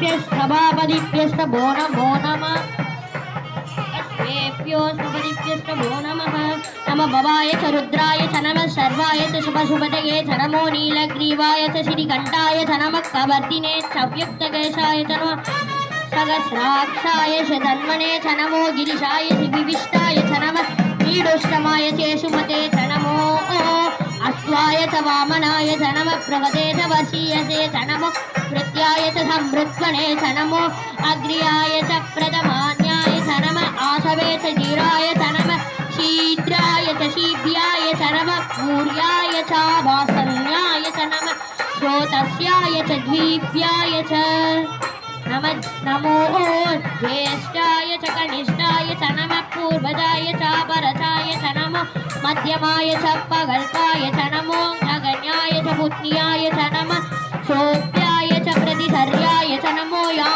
सभापतिभ्यस्तभो नमः अस्मेभ्योस्तपतिभ्यस्तभो नमः नमः भवाय च रुद्राय च नमः सर्वाय च शुभशुभदये च नमो नीलग्रीवाय च श्रीकण्ठाय च नमः कवर्तिने च अव्युक्तकेशाय च नमः सहस्राक्षाय च धन्वने च नमो गिरिशाय च विविष्टाय च नमः नीडुष्टमाय च सुमते च नमो अश्वाय च वामनाय च नमः प्रगते च वशीयसे च नमो कृत्याय च संवृत्वने च नमो अग्र्याय च प्रथमान्याय च नमः आशवे च जीराय च नमः शीघ्राय च शीभ्याय च नमः पूर्याय च वासन्याय च नमः श्रोतस्याय च द्वीप्याय च नमो ज्येष्ठाय च कनिष्ठाय च नमः पूर्वजाय च परजाय च नमो मध्यमाय च पगल्पाय च नमो गगन्याय च पुत्न्याय च नमः सोप्याय च प्रतिधर्याय च नमो या